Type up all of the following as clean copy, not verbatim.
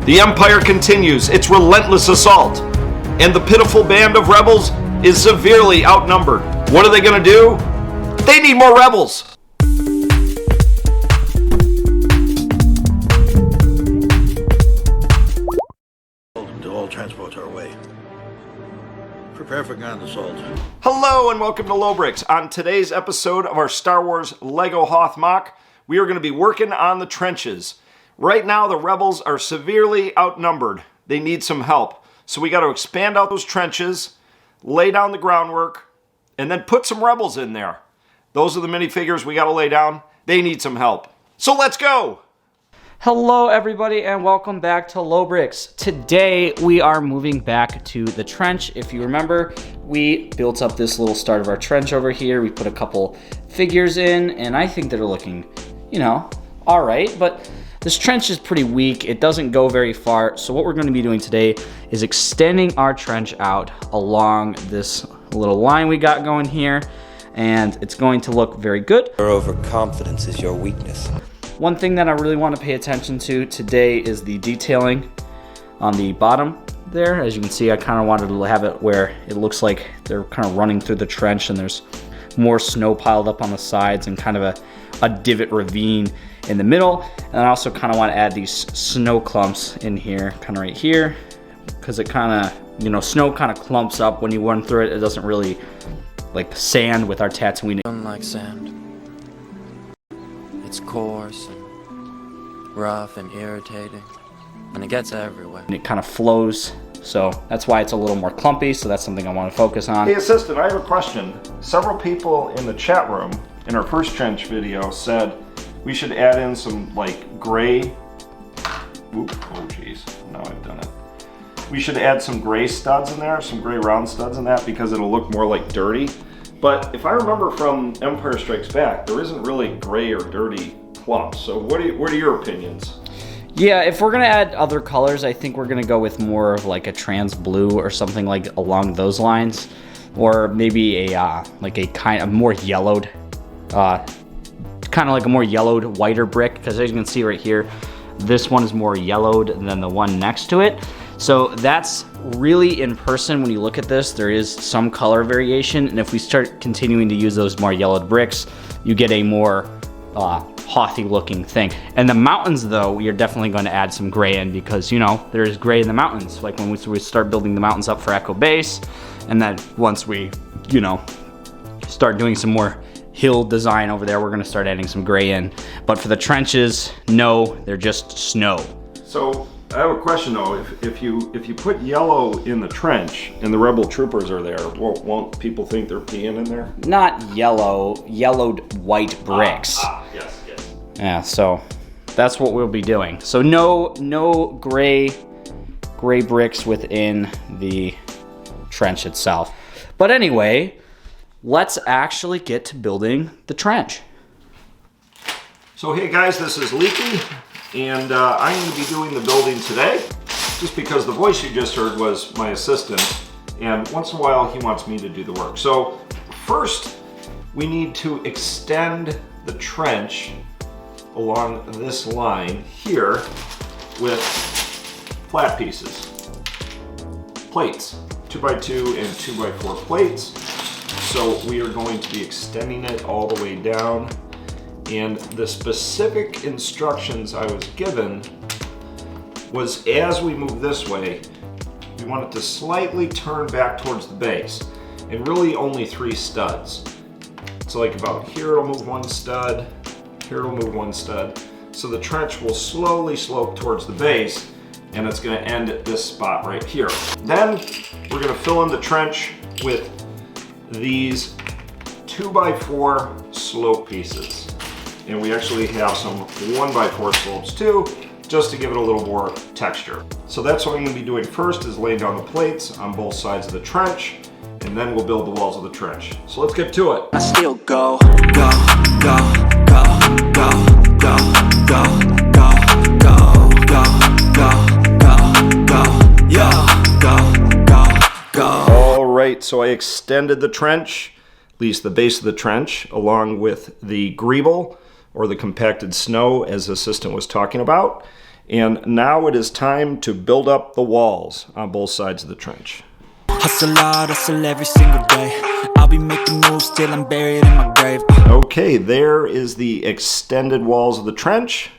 The Empire continues its relentless assault, and the pitiful band of rebels is severely outnumbered. What are they going to do? They need more rebels! All transports are away. Prepare for ground assault. Hello and welcome to Lobricks. On today's episode of our Star Wars LEGO Hoth MOC, we are going to be working on the trenches. Right now the rebels are severely outnumbered. They need some help. So we got to expand out those trenches, lay down the groundwork, and then put some rebels in there. Those are the minifigures we got to lay down. They need some help. So let's go! Hello everybody and welcome back to Lobricks. Today we are moving back to the trench. If you remember, we built up this little start of our trench over here. We put a couple figures in and I think they're looking, all right, but this trench is pretty weak. It doesn't go very far. So what we're going to be doing today is extending our trench out along this little line we got going here, and it's going to look very good. Your overconfidence is your weakness. One thing that I really want to pay attention to today is the detailing on the bottom there. As you can see, I kind of wanted to have it where it looks like they're kind of running through the trench and there's more snow piled up on the sides and kind of a divot ravine in the middle. And I also kind of want to add these snow clumps in here, kind of right here, because it kind of, snow kind of clumps up when you run through it. It doesn't really like sand with our Tatooine. Unlike sand, it's coarse and rough and irritating, and it gets everywhere. And it kind of flows, so that's why it's a little more clumpy, so that's something I want to focus on. Hey assistant, I have a question. Several people in the chat room in our first trench video said we should add in some like gray, oh geez, now I've done it. We should add some gray studs in there, some gray round studs in that because it'll look more like dirty. But if I remember from Empire Strikes Back, there isn't really gray or dirty clumps. So what are your opinions? Yeah, if we're gonna add other colors, I think we're gonna go with more of like a trans blue or something like along those lines, or maybe a like a kind of more yellowed, kind of like a more yellowed, whiter brick. Because as you can see right here, this one is more yellowed than the one next to it. So that's really, in person, when you look at this, there is some color variation, and if we start continuing to use those more yellowed bricks, you get a more Hothy looking thing. And the mountains though, you're definitely going to add some gray in because there is gray in the mountains, like when we start building the mountains up for Echo Base, and then once we start doing some more hill design over there, we're going to start adding some gray in. But for the trenches, no, they're just snow. So I have a question though. If you put yellow in the trench and the rebel troopers are there, won't people think they're peeing in there? Not yellow, yellowed white bricks. Yes. Yeah, so that's what we'll be doing. So no gray bricks within the trench itself. But anyway, let's actually get to building the trench. So hey guys, this is Leaky, and I'm going to be doing the building today, just because the voice you just heard was my assistant, and once in a while he wants me to do the work. So first, we need to extend the trench along this line here with flat pieces, plates, 2x2 and 2x4 plates. So we are going to be extending it all the way down. And the specific instructions I was given was, as we move this way, we want it to slightly turn back towards the base, and really only 3 studs. So like about here it'll move 1 stud, here it'll move 1 stud. So the trench will slowly slope towards the base, and it's going to end at this spot right here. Then we're going to fill in the trench with these 2x4 slope pieces. And we actually have some 1x4 slopes too, just to give it a little more texture. So that's what I'm going to be doing first, is laying down the plates on both sides of the trench, and then we'll build the walls of the trench. So let's get to it. I still go, go, go, go, go, go, go, go, go, go, go, go, yo, go. All right, so I extended the trench, at least the base of the trench, along with the greeble, or the compacted snow, as the assistant was talking about. And now it is time to build up the walls on both sides of the trench. Hustle hard, hustle every single day. I'll be making moves till I'm buried in my grave. Okay, there is the extended walls of the trench.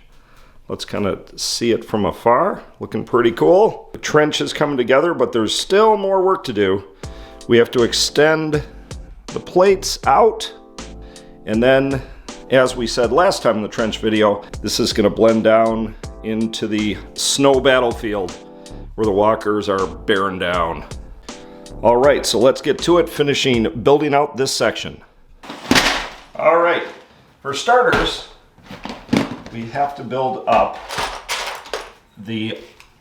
Let's kind of see it from afar. Looking pretty cool. The trench is coming together, but there's still more work to do. We have to extend the plates out, and then, as we said last time in the trench video, this is going to blend down into the snow battlefield where the walkers are bearing down. All right, so let's get to it, finishing building out this section. All right, for starters, we have to build up the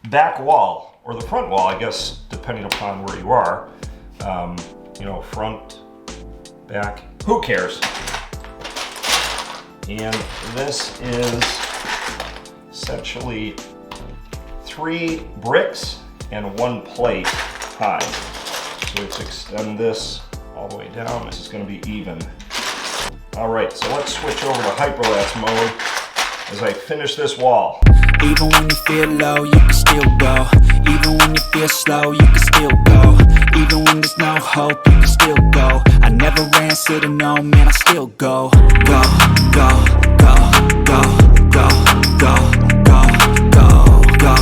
back wall, or the front wall, I guess, depending upon where you are. You know, front, back, who cares? And this is essentially 3 bricks and 1 plate high. So let's extend this all the way down. This is going to be even. All right, so let's switch over to hyperlapse mode as I finish this wall. Even when you feel low, you can still go. Even when you feel slow, you can still go. Even when there's no hope, you can still go. I never ran, said no, man, I still go. Go, go, go, go, go, go, go, go, go, go,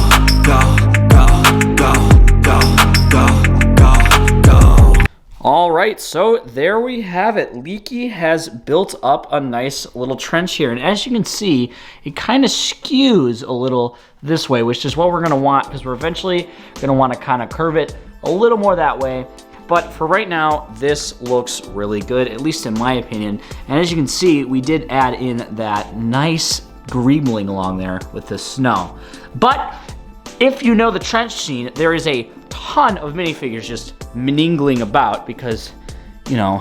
go. All right, so there we have it. Leaky has built up a nice little trench here. And as you can see, it kind of skews a little this way, which is what we're gonna want, because we're eventually gonna wanna kind of curve it a little more that way. But for right now, this looks really good, at least in my opinion. And as you can see, we did add in that nice greebling along there with the snow. But if you know the trench scene, there is a ton of minifigures just mingling about because, you know,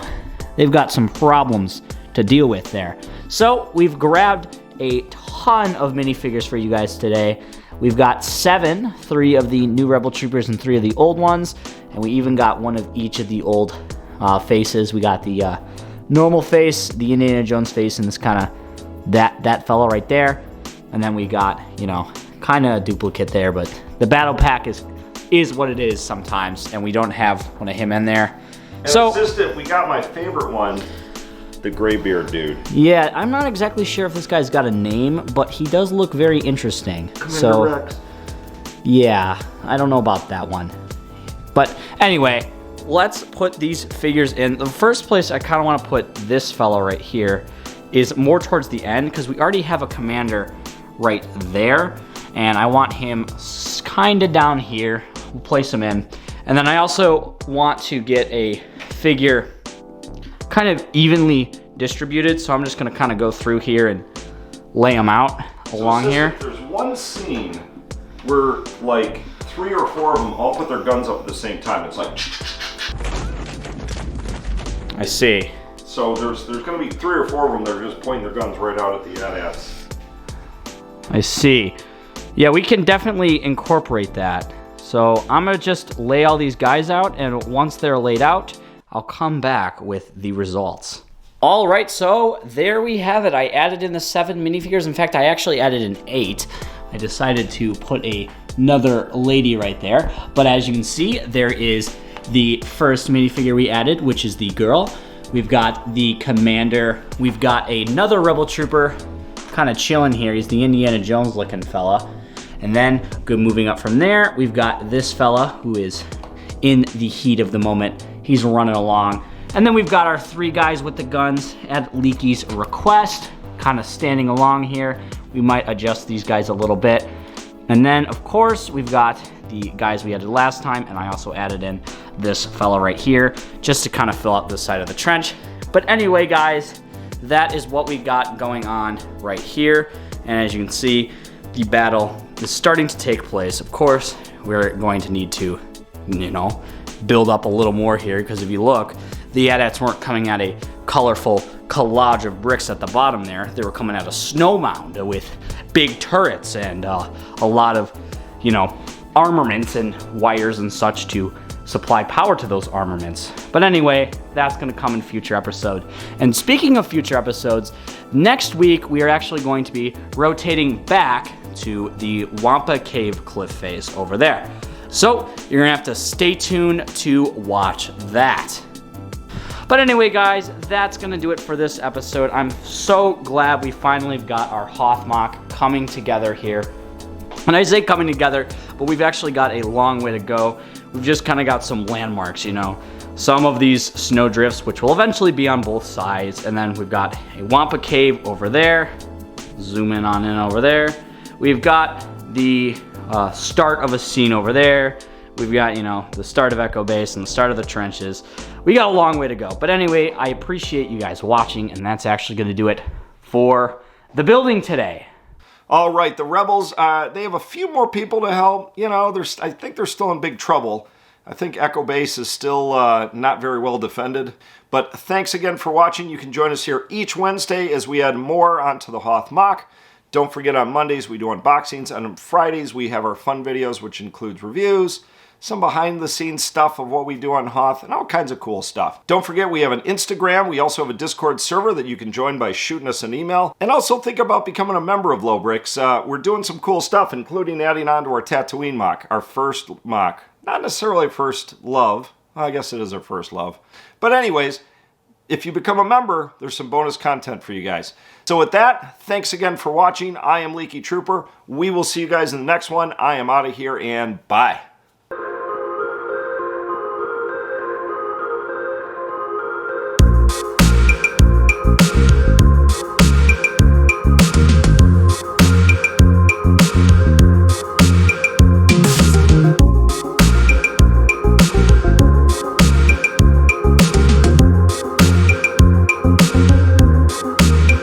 they've got some problems to deal with there. So we've grabbed a ton of minifigures for you guys today. We've got 7, 3 of the new Rebel Troopers and 3 of the old ones, and we even got 1 of each of the old faces. We got the normal face, the Indiana Jones face, and this kind of that fella right there. And then we got, you know, kind of a duplicate there, but the battle pack is what it is sometimes, and we don't have one of him in there. And so assistant, we got my favorite one, the graybeard dude. Yeah, I'm not exactly sure if this guy's got a name, but he does look very interesting. Commander Rex. Yeah, I don't know about that one. But anyway, let's put these figures in. The first place I kind of want to put this fellow right here is more towards the end, because we already have a commander right there, and I want him kind of down here. We'll place him in. And then I also want to get a figure kind of evenly distributed, so I'm just going to kind of go through here and lay them out along here. There's one scene where like 3 or 4 of them all put their guns up at the same time. It's like I see. So there's going to be 3 or 4 of them that are just pointing their guns right out at the AT-ATs. I see. Yeah, we can definitely incorporate that. So I'm gonna just lay all these guys out, and once they're laid out, I'll come back with the results. All right, so there we have it. I added in the 7 minifigures. In fact, I actually added in 8. I decided to put another lady right there. But as you can see, there is the first minifigure we added, which is the girl. We've got the commander. We've got another rebel trooper kind of chilling here. He's the Indiana Jones looking fella. And then, moving up from there, we've got this fella who is in the heat of the moment. He's running along. And then we've got our 3 guys with the guns at Leaky's request, kind of standing along here. We might adjust these guys a little bit. And then, of course, we've got the guys we added last time, and I also added in this fella right here, just to kind of fill out this side of the trench. But anyway, guys, that is what we got going on right here. And as you can see, the battle is starting to take place. Of course, we're going to need to, you know, build up a little more here, because if you look, the AT-ATs weren't coming at a colorful collage of bricks at the bottom there. They were coming at a snow mound with big turrets and a lot of, you know, armaments and wires and such to supply power to those armaments. But anyway, that's gonna come in future episode. And speaking of future episodes, next week we are actually going to be rotating back to the Wampa Cave cliff face over there. So you're gonna have to stay tuned to watch that. But anyway, guys, that's gonna do it for this episode. I'm so glad we finally got our Hoth MOC coming together here. And I say coming together, but we've actually got a long way to go. We've just kind of got some landmarks, you know. Some of these snowdrifts, which will eventually be on both sides. And then we've got a Wampa Cave over there. Zoom in on in over there. We've got the start of a scene over there. We've got, you know, the start of Echo Base and the start of the trenches. We got a long way to go. But anyway, I appreciate you guys watching, and that's actually going to do it for the building today. All right, the Rebels, they have a few more people to help. You know, I think they're still in big trouble. I think Echo Base is still not very well defended. But thanks again for watching. You can join us here each Wednesday as we add more onto the Hoth MOC. Don't forget, on Mondays we do unboxings, and on Fridays we have our fun videos, which includes reviews, some behind-the-scenes stuff of what we do on Hoth, and all kinds of cool stuff. Don't forget, we have an Instagram. We also have a Discord server that you can join by shooting us an email. And also think about becoming a member of Lobricks. We're doing some cool stuff, including adding on to our Tatooine MOC, our first MOC. Not necessarily first love. I guess it is our first love. But anyways, if you become a member, there's some bonus content for you guys. So with that, thanks again for watching. I am Leaky Trooper. We will see you guys in the next one. I am out of here, and bye.